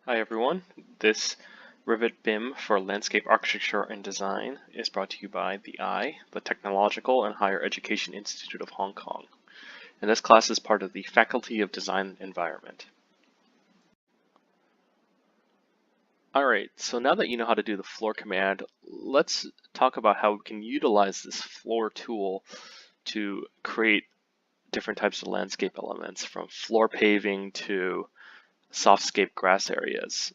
Hi everyone, this Revit BIM for Landscape Architecture and Design is brought to you by the Technological and Higher Education Institute of Hong Kong. And this class is part of the Faculty of Design Environment. Alright, so now that you know how to do the floor command, let's talk about how we can utilize this floor tool to create different types of landscape elements, from floor paving to Softscape grass areas.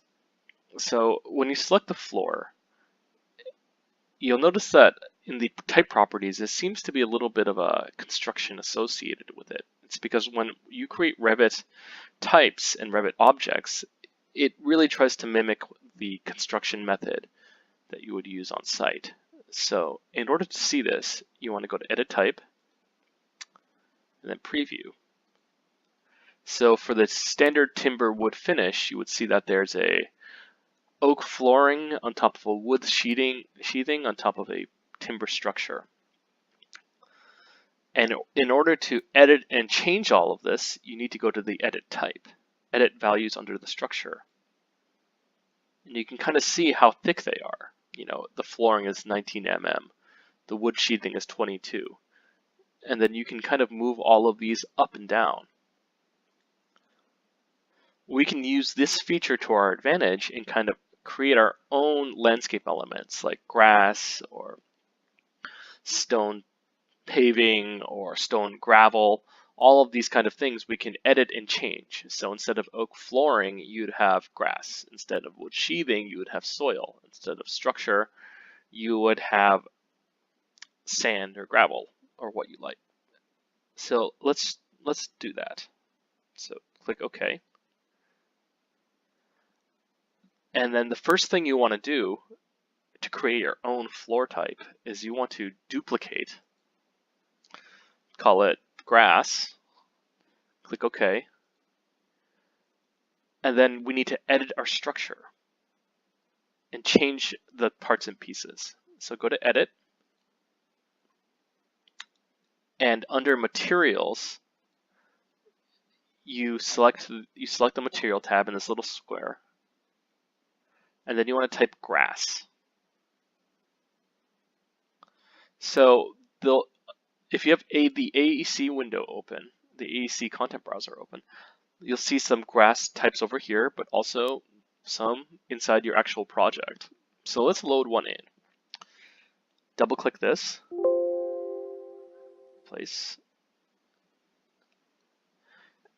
So when you select the floor, you'll notice that in the type properties, there seems to be a little bit of a construction associated with it. It's because when you create Revit types and Revit objects, it really tries to mimic the construction method that you would use on site. So in order to see this, you want to go to Edit Type and then Preview. So for the standard timber wood finish, you would see that there's a oak flooring on top of a wood sheathing on top of a timber structure. And in order to edit and change all of this, you need to go to the Edit Type, Edit Values under the structure. And you can kind of see how thick they are. You know, the flooring is 19 mm, the wood sheathing is 22. And then you can kind of move all of these up and down. We can use this feature to our advantage and kind of create our own landscape elements like grass or stone paving or stone gravel. All of these kind of things we can edit and change. So instead of oak flooring, you'd have grass. Instead of wood sheathing, you would have soil. Instead of structure, you would have sand or gravel or what you like. So let's do that. So click OK. And then the first thing you want to do to create your own floor type is you want to duplicate, call it grass, click OK, and then we need to edit our structure and change the parts and pieces. So go to Edit, and under Materials, you select the Material tab in this little square, and then you want to type grass. So if you have the AEC window open, the AEC content browser open, you'll see some grass types over here, but also some inside your actual project. So let's load one in. Double click this, place,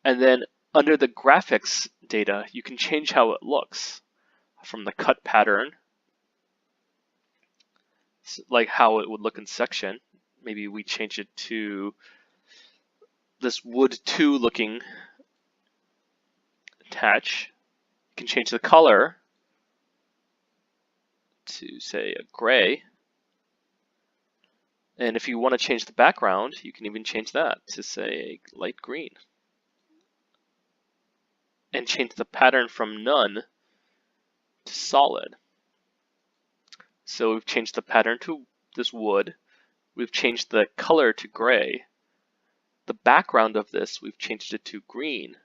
and then under the graphics data, you can change how it looks from the cut pattern, like how it would look in section. Maybe we change it to this wood 2 looking attach. You can change the color to say a gray. And if you want to change the background, you can even change that to say a light green. And change the pattern from none to solid. So we've changed the pattern to this wood. We've changed the color to gray. The background of this, we've changed it to green.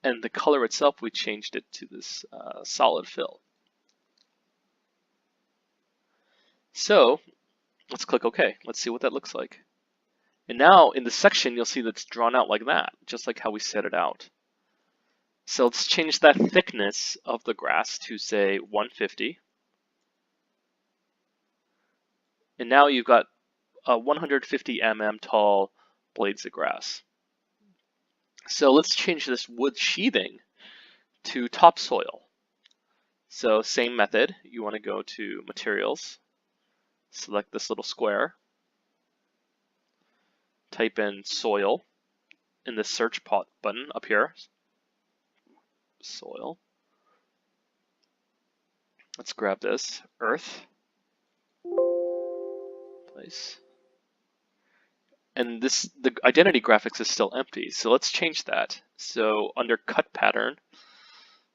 And the color itself, we changed it to this solid fill. So let's click OK. Let's see what that looks like. And now in the section, you'll see that it's drawn out like that, just like how we set it out. So let's change that thickness of the grass to, say, 150. And now you've got 150 mm tall blades of grass. So let's change this wood sheathing to topsoil. So same method, you want to go to Materials, select this little square, type in soil in the search button up here, soil. Let's grab this, earth, place. And the identity graphics is still empty, so let's change that. So under cut pattern,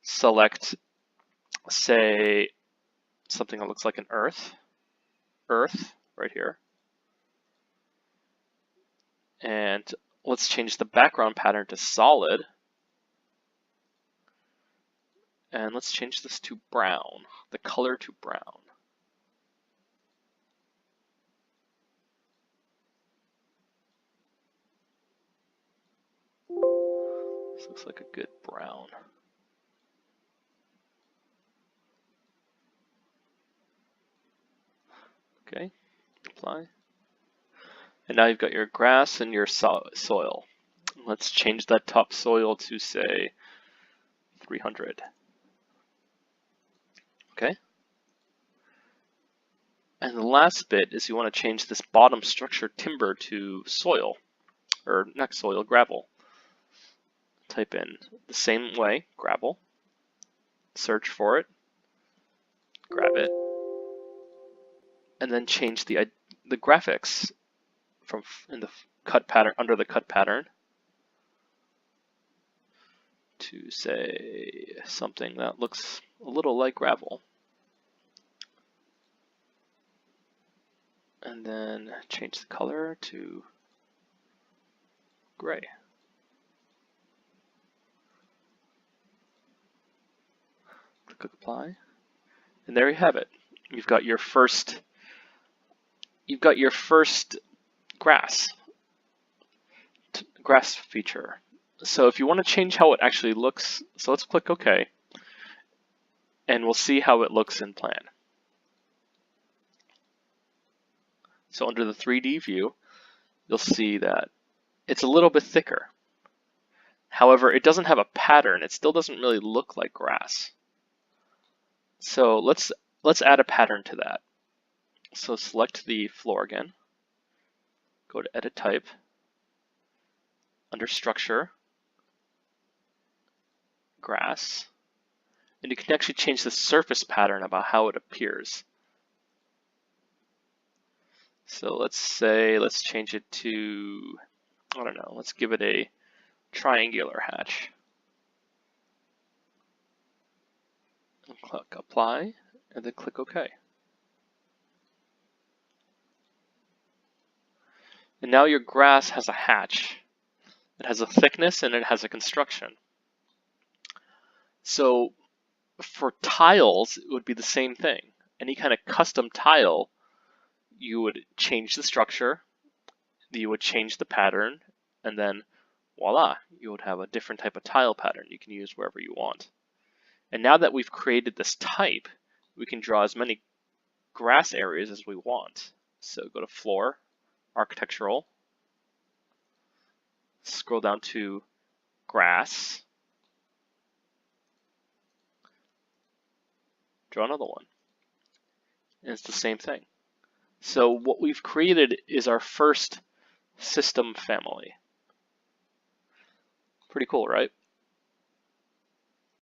select, say, something that looks like an earth right here. And let's change the background pattern to solid. And let's change this to brown, the color to brown. This looks like a good brown. Okay, apply. And now you've got your grass and your soil. Let's change that topsoil to, say, 300. Okay. And the last bit is you want to change this bottom structure timber to soil, or not soil, gravel. Type in the same way, gravel, search for it, grab it, and then change the graphics from in the cut pattern, under the cut pattern, to say something that looks a little like gravel. And then change the color to gray. Click apply. And there you have it. You've got your first grass feature. So if you want to change how it actually looks, so let's click OK, and we'll see how it looks in plan. So under the 3D view, you'll see that it's a little bit thicker. However, it doesn't have a pattern. It still doesn't really look like grass. So let's add a pattern to that. So select the floor again, go to Edit Type, under Structure, Grass, and you can actually change the surface pattern about how it appears. So let's change it to, I don't know, let's give it a triangular hatch. And click Apply, and then click OK. And now your grass has a hatch. It has a thickness and it has a construction. So for tiles, it would be the same thing. Any kind of custom tile, you would change the structure, you would change the pattern, and then voila, you would have a different type of tile pattern you can use wherever you want. And now that we've created this type, we can draw as many grass areas as we want. So go to Floor, Architectural, scroll down to Grass, draw another one. And it's the same thing. So what we've created is our first system family. Pretty cool, right?